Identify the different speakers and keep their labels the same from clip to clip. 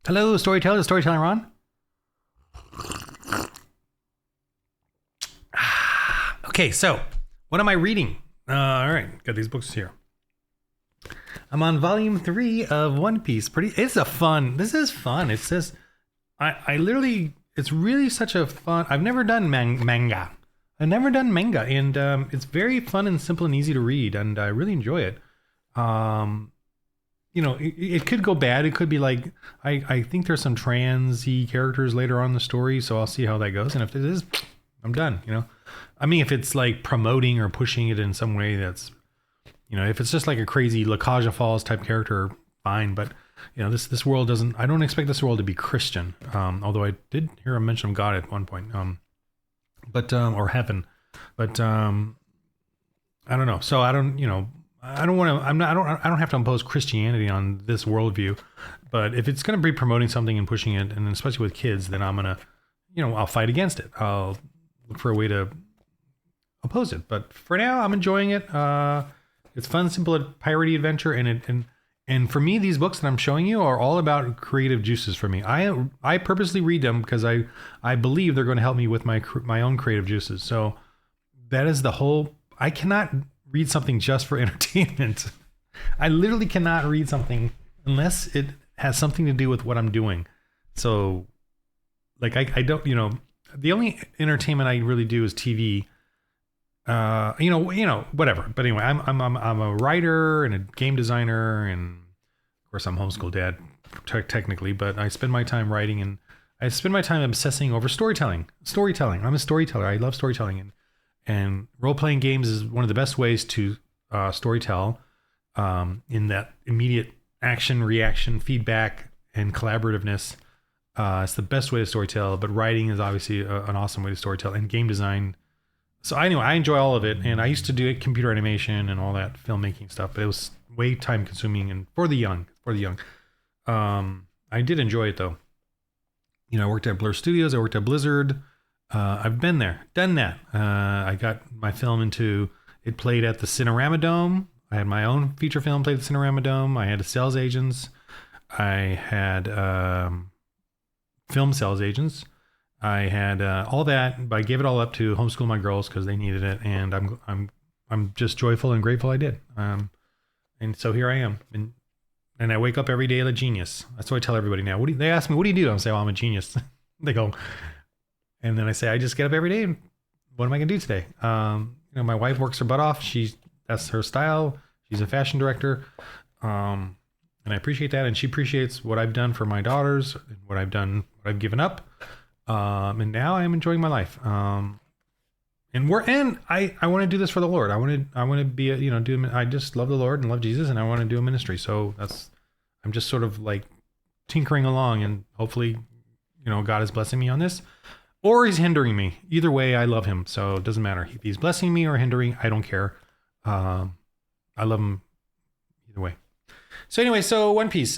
Speaker 1: Hello, storytelling Ron. Okay, so what am I reading? All right, got these books here. I'm on volume 3 of One Piece. This is fun. It says, I literally, it's really such a fun, I've never done manga. I've never done manga, and it's very fun and simple and easy to read, and I really enjoy it. It could go bad. It could be like, I think there's some transy characters later on in the story, so I'll see how that goes. And if it is, I'm done, I mean, if it's like promoting or pushing it in some way that's, if it's just like a crazy La Caja Falls type character, fine. But, this world doesn't, I don't expect this world to be Christian. Although I did hear a mention of God at one point, or heaven. But I don't know. So I don't, I don't want to. I don't have to impose Christianity on this worldview, but if it's going to be promoting something and pushing it, and especially with kids, then I'm gonna, I'll fight against it. I'll look for a way to oppose it. But for now, I'm enjoying it. It's fun, simple, piratey adventure, and for me, these books that I'm showing you are all about creative juices for me. I purposely read them because I believe they're going to help me with my own creative juices. So that is the whole. I cannot read something just for entertainment. I literally cannot read something unless it has something to do with what I'm doing. So like I don't, the only entertainment I really do is TV. Whatever. But anyway, I'm a writer and a game designer, and of course I'm homeschool dad technically, but I spend my time writing, and I spend my time obsessing over storytelling. I'm a storyteller. I love storytelling, and role-playing games is one of the best ways to storytell in that immediate action, reaction, feedback, and collaborativeness. It's the best way to storytell, but writing is obviously an awesome way to storytell, and game design. So anyway, I enjoy all of it, and I used to do computer animation and all that filmmaking stuff, but it was way time-consuming and for the young. I did enjoy it, though. I worked at Blur Studios. I worked at Blizzard. I've been there, done that. I got my film it played at the Cinerama Dome. I had my own feature film played at the Cinerama Dome. I had sales agents. I had film sales agents. I had all that, but I gave it all up to homeschool my girls because they needed it, and I'm just joyful and grateful I did. And so here I am, and I wake up every day a genius. That's what I tell everybody now. They ask me, what do you do? I'm saying, well, I'm a genius. They go. And then I say, I just get up every day, and what am I going to do today? My wife works her butt off. That's her style. She's a fashion director. And I appreciate that. And she appreciates what I've done for my daughters, and what I've given up. And now I am enjoying my life. And I want to do this for the Lord. I want to be I just love the Lord and love Jesus, and I want to do a ministry. So I'm just sort of like tinkering along, and hopefully, God is blessing me on this. Or he's hindering me. Either way, I love him. So it doesn't matter. If he's blessing me or hindering, I don't care. I love him either way. So anyway, One Piece.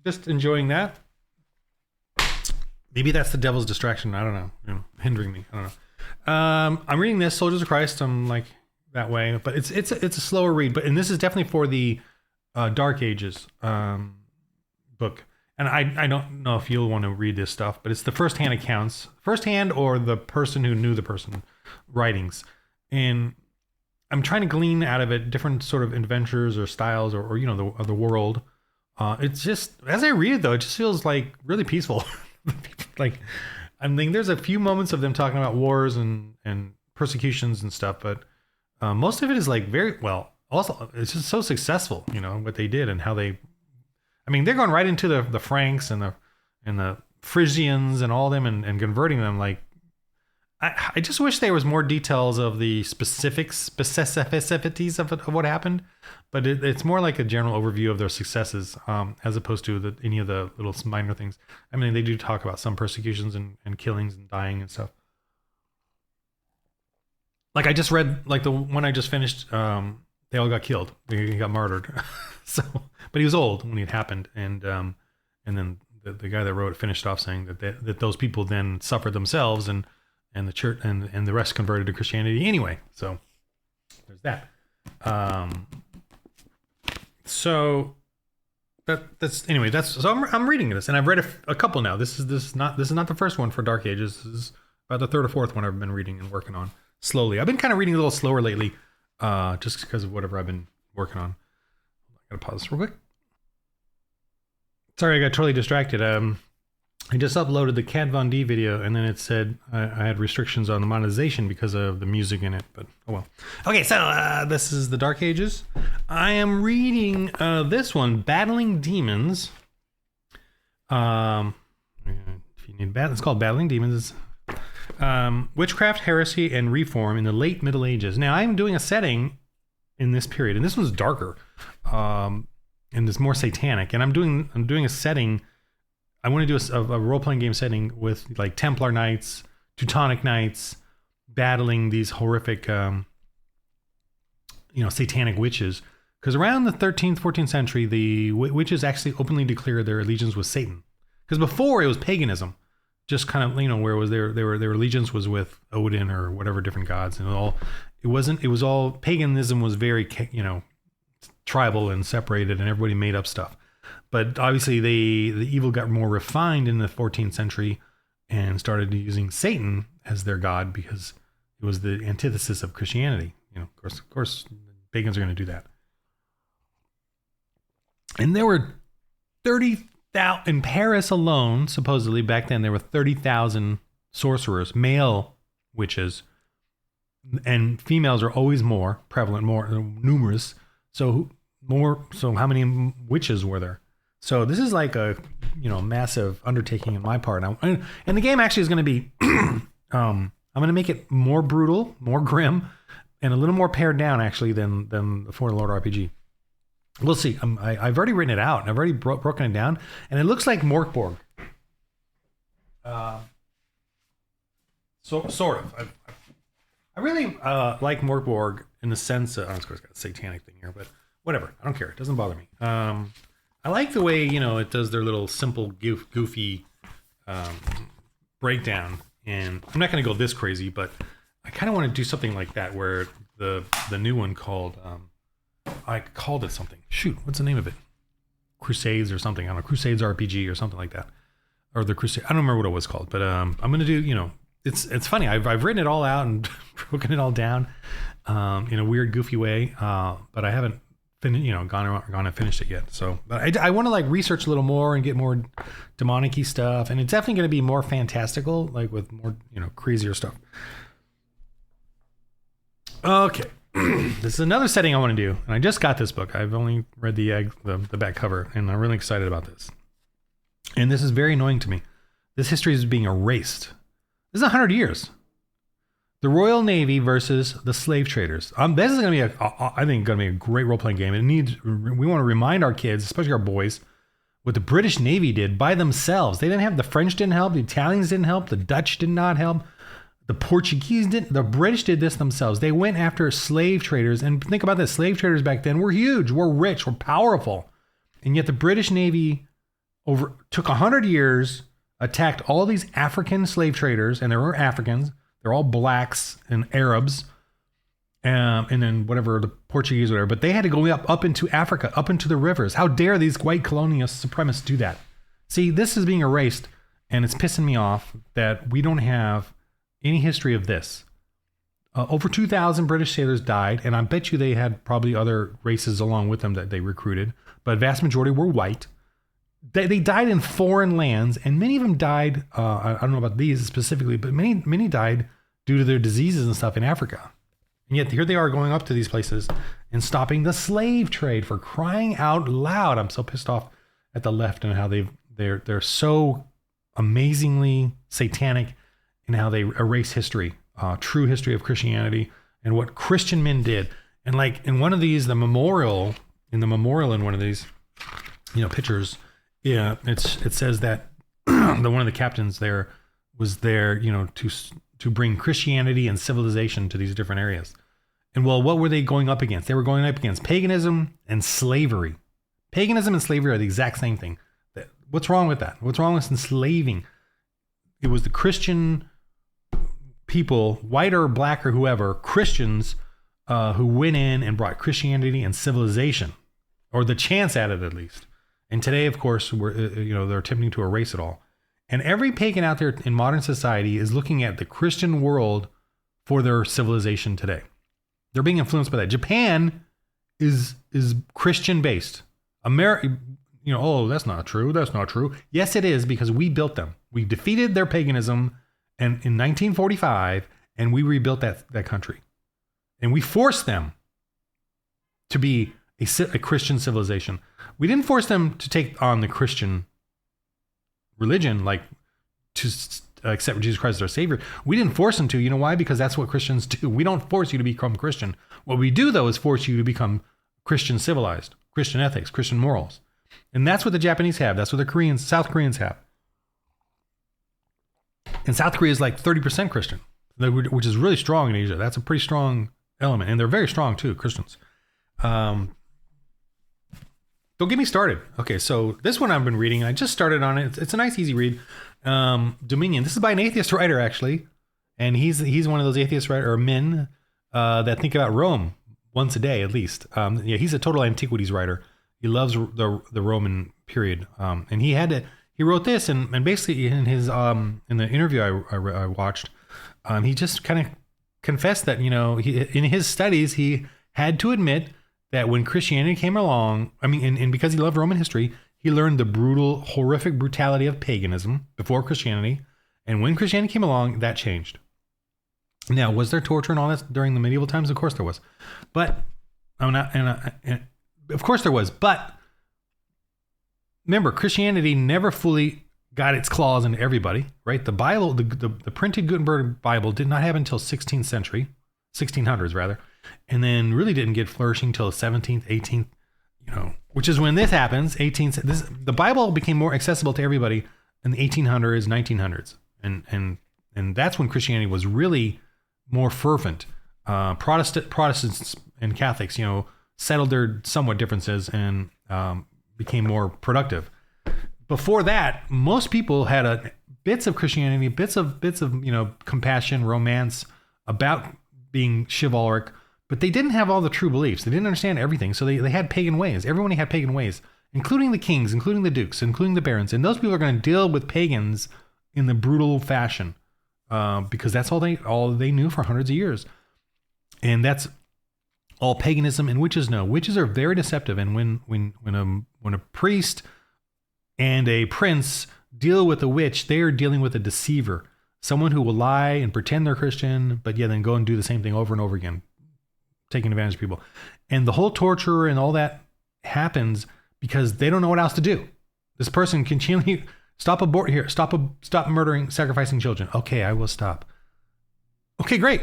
Speaker 1: Just enjoying that. Maybe that's the devil's distraction. I don't know. Hindering me. I don't know. I'm reading this, Soldiers of Christ. I'm like that way. But it's a slower read. And this is definitely for the Dark Ages book. And I don't know if you'll want to read this stuff, but it's the first-hand accounts. First-hand or the person who knew the person writings. And I'm trying to glean out of it different sort of adventures or styles or the world. It's just, as I read it, though, it just feels like really peaceful. Like, I mean, there's a few moments of them talking about wars and persecutions and stuff, but most of it is like very, well, also, it's just so successful, what they did and how they... I mean, they're going right into the Franks and the Frisians and all them and converting them. Like, I just wish there was more details of the specificities of what happened, but it's more like a general overview of their successes as opposed to any of the little minor things. I mean, they do talk about some persecutions and killings and dying and stuff. Like I just read, like the one I just finished, they all got killed. He got martyred. But he was old when it happened, and then the guy that wrote it finished off saying that those people then suffered themselves, and the church and the rest converted to Christianity anyway. So there's that. So that's anyway. That's so I'm reading this, and I've read a couple now. This is not the first one for Dark Ages. This is about the third or fourth one I've been reading and working on slowly. I've been kind of reading a little slower lately, just because of whatever I've been working on. I gotta pause this real quick. Sorry, I got totally distracted. I just uploaded the Kat Von D video, and then it said I had restrictions on the monetization because of the music in it, but oh well. Okay, so this is the Dark Ages. I am reading this one, Battling Demons. If you need it's called Battling Demons. Witchcraft, Heresy, and Reform in the Late Middle Ages. Now, I'm doing a setting in this period, and this one's darker, and it's more satanic, and I'm doing a setting. I want to do a role-playing game setting with like Templar Knights, Teutonic Knights, battling these horrific, satanic witches. Because around the 13th, 14th century, the witches actually openly declared their allegiance with Satan. Because before it was paganism, just kind of where it was their allegiance was with Odin or whatever different gods, and it was all paganism was very tribal and separated, and everybody made up stuff. But obviously, the evil got more refined in the 14th century and started using Satan as their god because it was the antithesis of Christianity. Of course, pagans are going to do that. And there were 30,000 in Paris alone. Supposedly, back then there were 30,000 sorcerers, male witches, and females are always more prevalent, more numerous. So how many witches were there? So this is like a massive undertaking on my part. And the game actually is going to be I'm going to make it more brutal, more grim, and a little more pared down actually than the For the Lord RPG. We'll see. I've already written it out, and I've already broken it down, and it looks like Morkborg. So sort of. I really like Morkborg in the sense of, of course, got a satanic thing here, but whatever. I don't care. It doesn't bother me. I like the way, it does their little simple, goofy breakdown. And I'm not going to go this crazy, but I kind of want to do something like that where the new one called, I called it something. Shoot, what's the name of it? Crusades or something. I don't know, Crusades RPG or something like that. Or the Crusade. I don't remember what it was called, but I'm going to do, it's funny. I've written it all out and broken it all down in a weird, goofy way, but I haven't gone and finished it yet. So, but I want to like research a little more and get more demonic-y stuff, and it's definitely going to be more fantastical, like with more crazier stuff. Okay, this is another setting I want to do, and I just got this book. I've only read the back cover, and I'm really excited about this. And this is very annoying to me. This history is being erased. This is 100 years. The Royal Navy versus the slave traders. This is going to be I think going to be a great role-playing game. We want to remind our kids, especially our boys, what the British Navy did by themselves. They didn't have, the French didn't help, the Italians didn't help, the Dutch did not help, the Portuguese didn't, the British did this themselves. They went after slave traders, and think about this, slave traders back then were huge, were rich, were powerful. And yet the British Navy took 100 years, attacked all these African slave traders, and there were Africans. They're all blacks and Arabs, and then whatever, the Portuguese, whatever. But they had to go up into Africa, up into the rivers. How dare these white colonial supremacists do that? See, this is being erased, and it's pissing me off that we don't have any history of this. Over 2,000 British sailors died, and I bet you they had probably other races along with them that they recruited, but vast majority were white. They died in foreign lands, and many of them died, I don't know about these specifically, but many died due to their diseases and stuff in Africa. And yet here they are going up to these places and stopping the slave trade, for crying out loud. I'm so pissed off at the left and how they're so amazingly satanic in how they erase history, true history of Christianity and what Christian men did. And like in one of these, the memorial in one of these, pictures, yeah, it says that one of the captains there was there, to bring Christianity and civilization to these different areas. And well, what were they going up against? They were going up against paganism and slavery. Paganism and slavery are the exact same thing. What's wrong with that? What's wrong with enslaving? It was the Christian people, white or black or whoever, Christians who went in and brought Christianity and civilization, or the chance at it at least. And today, of course, they're attempting to erase it all. And every pagan out there in modern society is looking at the Christian world for their civilization today. They're being influenced by that. Japan is Christian based. America, oh, that's not true. That's not true. Yes, it is, because we built them. We defeated their paganism in 1945, and we rebuilt that country. And we forced them to be a Christian civilization. We didn't force them to take on the Christian religion, like to accept Jesus Christ as our Savior. We didn't force them to. You know why? Because that's what Christians do. We don't force you to become Christian. What we do, though, is force you to become Christian civilized, Christian ethics, Christian morals. And that's what the Japanese have. That's what the South Koreans have. And South Korea is like 30% Christian, which is really strong in Asia. That's a pretty strong element. And they're very strong, too, Christians. Don't get me started. Okay, so this one I've been reading. I just started on it. It's a nice, easy read. Dominion. This is by an atheist writer, actually, and he's one of those atheist men that think about Rome once a day at least. He's a total antiquities writer. He loves the Roman period, and he wrote this, and basically in his in the interview I watched, he just kind of confessed that in his studies he had to admit that when Christianity came along, and because he loved Roman history, he learned the horrific brutality of paganism before Christianity. And when Christianity came along, that changed. Now, was there torture and all that during the medieval times? Of course there was. But, of course there was. But, remember, Christianity never fully got its claws into everybody, right? The Bible, the printed Gutenberg Bible did not happen until 1600s rather. And then really didn't get flourishing till the 17th, 18th, which is when this happens. The Bible became more accessible to everybody in the 1800s, 1900s, and that's when Christianity was really more fervent. Protestants and Catholics, settled their somewhat differences and became more productive. Before that, most people had bits of Christianity, bits of compassion, romance, about being chivalric. But they didn't have all the true beliefs. They didn't understand everything. So they had pagan ways. Everyone had pagan ways, including the kings, including the dukes, including the barons. And those people are going to deal with pagans in the brutal fashion because that's all they knew for hundreds of years. And that's all paganism and witches know. Witches are very deceptive. And when a priest and a prince deal with a witch, they are dealing with a deceiver, someone who will lie and pretend they're Christian, but then go and do the same thing over and over again, taking advantage of people. And the whole torture and all that happens because they don't know what else to do. This person continually stop murdering, sacrificing children. Okay, I will stop. Okay, great.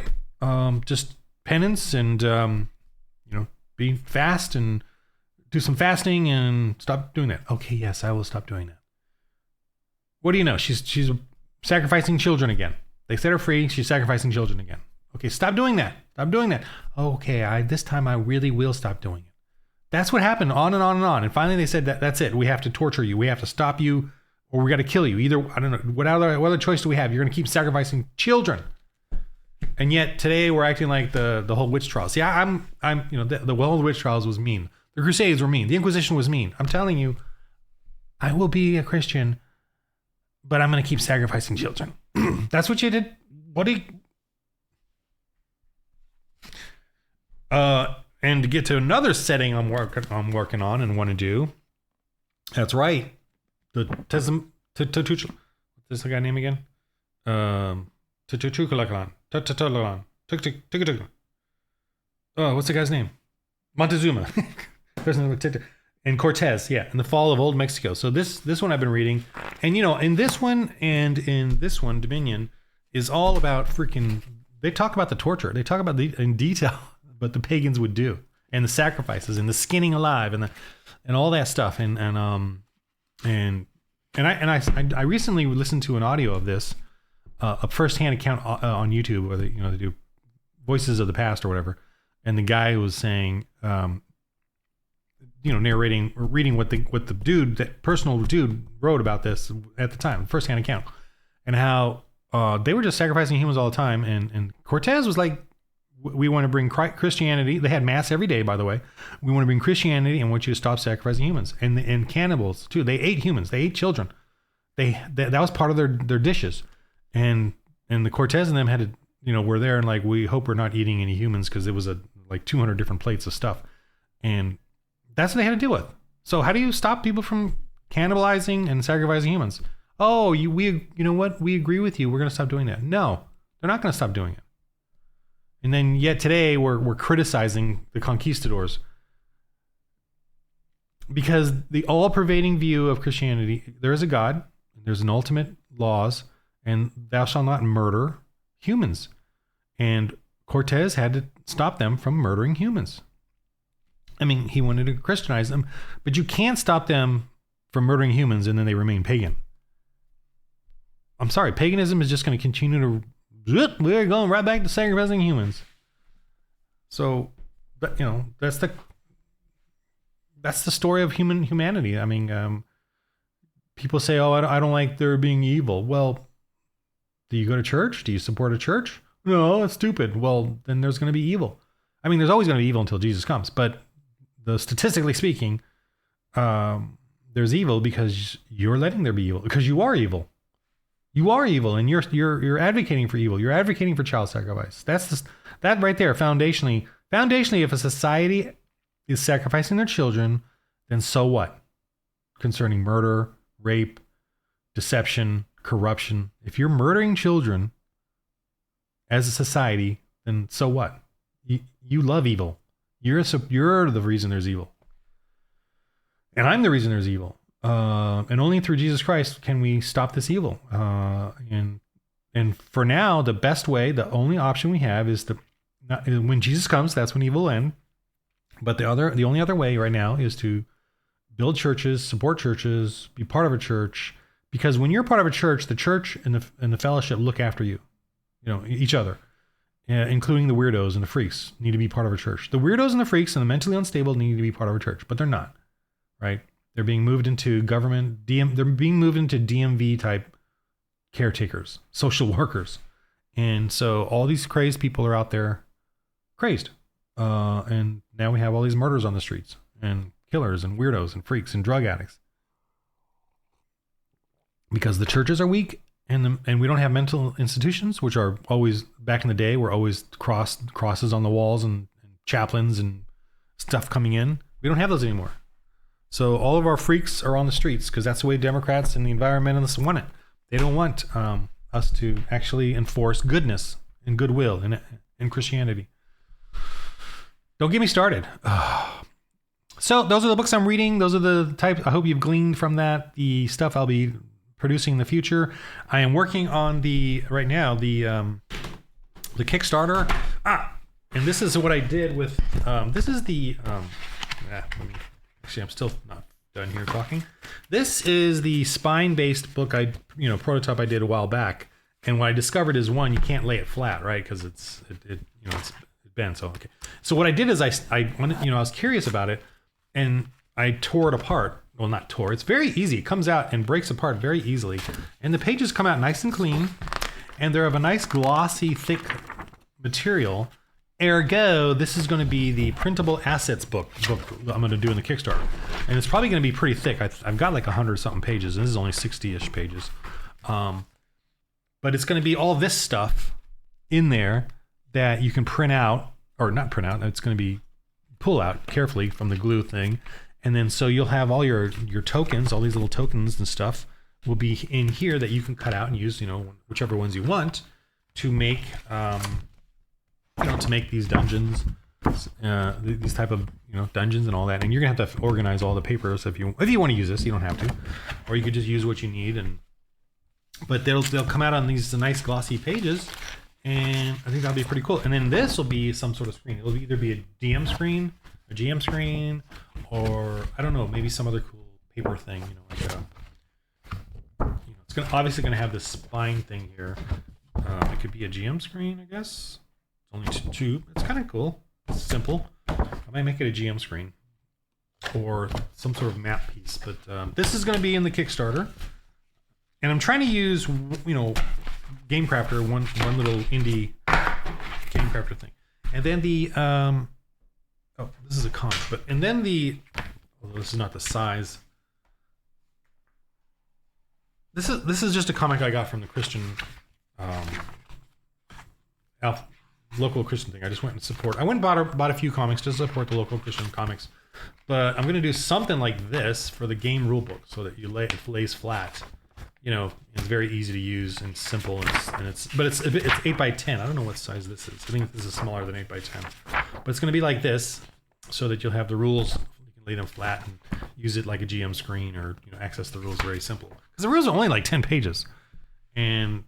Speaker 1: Just penance and be fast and do some fasting and stop doing that. Okay, yes, I will stop doing that. What do you know? She's sacrificing children again. They set her free. She's sacrificing children again. Okay, stop doing that. Stop doing that. Okay, this time I really will stop doing it. That's what happened, on and on and on. And finally they said that's it. We have to torture you. We have to stop you, or we got to kill you. Either, I don't know, what other choice do we have? You're going to keep sacrificing children. And yet today we're acting like the whole witch trials. See, the whole witch trials was mean. The Crusades were mean. The Inquisition was mean. I'm telling you, I will be a Christian, but I'm going to keep sacrificing children. That's what you did. What do you... And to get to another setting I'm working on and want to do. That's right. The what's this guy name again? What's the guy's name? Montezuma. And Cortez, yeah, and the fall of Old Mexico. So this one I've been reading, and in this one and in this one, Dominion is all about freaking. They talk about the torture. They talk about in detail what the pagans would do, and the sacrifices, and the skinning alive, and all that stuff, and I recently listened to an audio of this, a firsthand account on YouTube, where they do voices of the past or whatever, and the guy was saying, reading what the dude, that personal dude, wrote about this at the time, firsthand account, and how they were just sacrificing humans all the time, and Cortez was like We want to bring Christianity. They had mass every day, by the way. We want to bring Christianity and want you to stop sacrificing humans. And cannibals too. They ate humans. They ate children. That was part of their dishes. And the Cortez and them had to, were there and like, we hope we're not eating any humans because it was like 200 different plates of stuff. And that's what they had to deal with. So how do you stop people from cannibalizing and sacrificing humans? Oh, you know what? We agree with you. We're going to stop doing that. No, they're not going to stop doing it. And then yet today we're criticizing the conquistadors because the all-pervading view of Christianity, there is a God, there's an ultimate laws, and thou shalt not murder humans. And Cortez had to stop them from murdering humans. I mean, he wanted to Christianize them, but you can't stop them from murdering humans and then they remain pagan. I'm sorry, paganism is just going to continue to, we're going right back to sacrificing humans. So, but, that's the story of humanity. I mean, people say, oh, I don't like there being evil. Well, do you go to church? Do you support a church? No, it's stupid. Well, then there's going to be evil. I mean, there's always going to be evil until Jesus comes, but statistically speaking, there's evil because you're letting there be evil, because you are evil. You are evil, and you're advocating for evil. You're advocating for child sacrifice. That right there, foundationally, if a society is sacrificing their children, then so what? Concerning murder, rape, deception, corruption. If you're murdering children as a society, then so what? You love evil. You're the reason there's evil. And I'm the reason there's evil. And only through Jesus Christ can we stop this evil. And for now, the best way, the only option we have is when Jesus comes, that's when evil will end. But the only other way right now is to build churches, support churches, be part of a church. Because when you're part of a church, the church and the fellowship look after you, each other, including the weirdos and the freaks need to be part of a church. The weirdos and the freaks and the mentally unstable need to be part of a church, but they're not, right? They're being moved into government, they're being moved into DMV type caretakers, social workers. And so all these crazed people are out there crazed. And now we have all these murders on the streets and killers and weirdos and freaks and drug addicts. Because the churches are weak and we don't have mental institutions, which are always, back in the day, were always crosses on the walls and chaplains and stuff coming in. We don't have those anymore. So all of our freaks are on the streets because that's the way Democrats and the environmentalists want it. They don't want us to actually enforce goodness and goodwill in Christianity. Don't get me started. So those are the books I'm reading. Those are the types. I hope you've gleaned from that the stuff I'll be producing in the future. I am working on the Kickstarter. And this is what I did with. This is the. Actually, I'm still not done here talking. This is the spine-based book prototype I did a while back. And what I discovered is, one, you can't lay it flat, right? Because it's bent. So okay. So what I did is I was curious about it, and I tore it apart. Well, not tore. It's very easy. It comes out and breaks apart very easily, and the pages come out nice and clean, and they're of a nice glossy, thick material. Ergo, this is going to be the printable assets book I'm going to do in the Kickstarter. And it's probably going to be pretty thick. I've got like 100-something pages, and this is only 60-ish pages. But it's going to be all this stuff in there that you can print out, or not print out, it's going to be pull out carefully from the glue thing. And then so you'll have all your tokens, all these little tokens and stuff will be in here that you can cut out and use, whichever ones you want to make... to make these dungeons, these type of dungeons and all that, and you're gonna have to organize all the papers if you want to use this. You don't have to, or you could just use what you need. But they'll come out on these nice glossy pages, and I think that'll be pretty cool. And then this will be some sort of screen. It'll either be a DM screen, a GM screen, or I don't know, maybe some other cool paper thing. It's obviously gonna have this spine thing here. It could be a GM screen, I guess. Only two. It's kind of cool. It's simple. I might make it a GM screen or some sort of map piece. But this is going to be in the Kickstarter, and I'm trying to use GameCrafter, one little indie GameCrafter thing. And then the oh, this is a comic, but and then the although this is not the size. This is just a comic I got from the Christian local Christian thing. I just went and support. I went and bought a few comics to support the local Christian comics. But I'm gonna do something like this for the game rulebook, so that it lays flat. You know, it's very easy to use and simple, and it's 8x10. I don't know what size this is. I think this is smaller than 8x10. But it's gonna be like this, so that you'll have the rules. You can lay them flat and use it like a GM screen, or access the rules very simple. Because the rules are only like 10 pages, and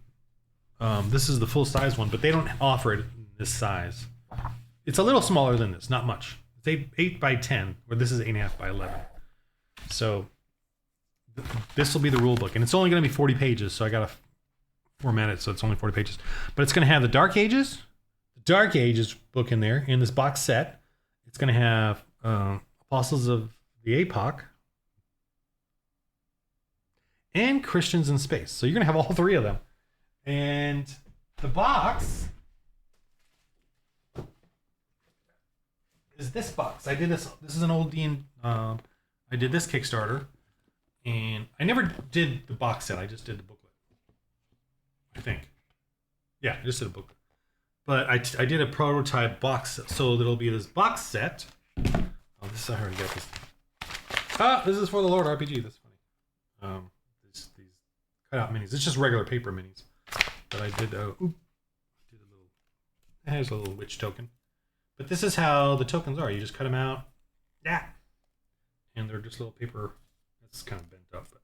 Speaker 1: this is the full size one, but they don't offer it in this size. It's a little smaller than this, not much. It's 8x10, where this is 8.5x11. So this will be the rule book, and it's only going to be 40 pages. So I got to format it so it's only 40 pages. But it's going to have the Dark Ages book in there in this box set. It's going to have Apostles of the APOC and Christians in Space. So you're going to have all three of them. And the box is this box. I did this. This is an old Dean. I did this Kickstarter, and I never did the box set. I just did the booklet. I think. Yeah, I just did a booklet. But I did a prototype box, so it'll be this box set. Oh, this I already got this. This is for the Lord RPG. That's funny. These cutout minis. It's just regular paper minis. But I did a little. Here's a little witch token. But this is how the tokens are. You just cut them out. Yeah. And they're just little paper. That's kind of bent up, but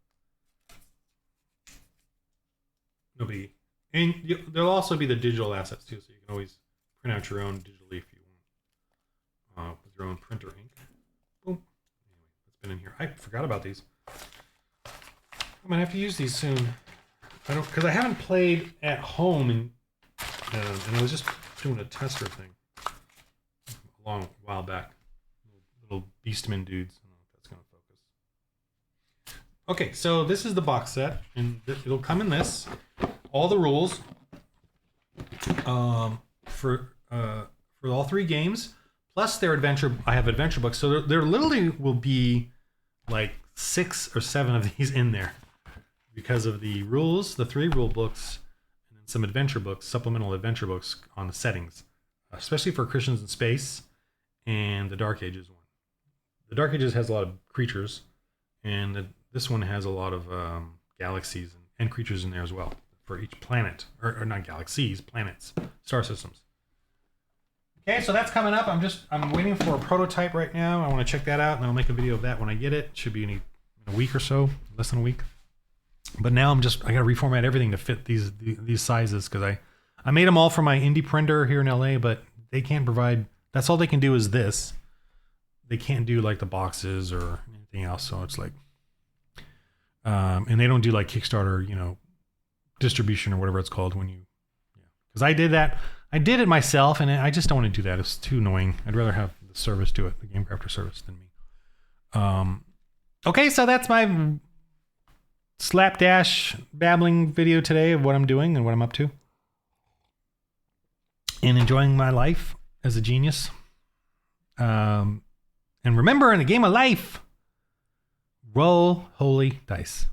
Speaker 1: no biggie. And there'll also be the digital assets too, so you can always print out your own digitally if you want, with your own printer ink. Boom. Anyway, it's been in here. I forgot about these. I'm gonna have to use these soon. Because I haven't played at home, and I was just doing a tester thing a long while back. Little Beastmen dudes. I don't know if that's going to focus. Okay, so this is the box set, and it'll come in this. All the rules for all three games, plus their adventure. I have adventure books, so there literally will be like 6 or 7 of these in there because of the rules, the 3 rule books, and then some adventure books, supplemental adventure books on the settings, especially for Christians in Space and the Dark Ages one. The Dark Ages has a lot of creatures, and this one has a lot of galaxies and creatures in there as well for each planet, or not galaxies, planets, star systems. Okay, so that's coming up. I'm waiting for a prototype right now. I want to check that out, and I'll make a video of that when I get it. Should be in a week or so, less than a week. But now I got to reformat everything to fit these sizes, because I made them all for my indie printer here in LA, but they can't provide. That's all they can do is this. They can't do like the boxes or anything else. So it's like, and they don't do like Kickstarter, distribution or whatever it's called when you, because I did that. I did it myself, and I just don't want to do that. It's too annoying. I'd rather have the service do it, the Game Crafter service, than me. Okay, so that's my slapdash babbling video today of what I'm doing and what I'm up to, and enjoying my life as a genius. And remember, in the game of life, roll holy dice.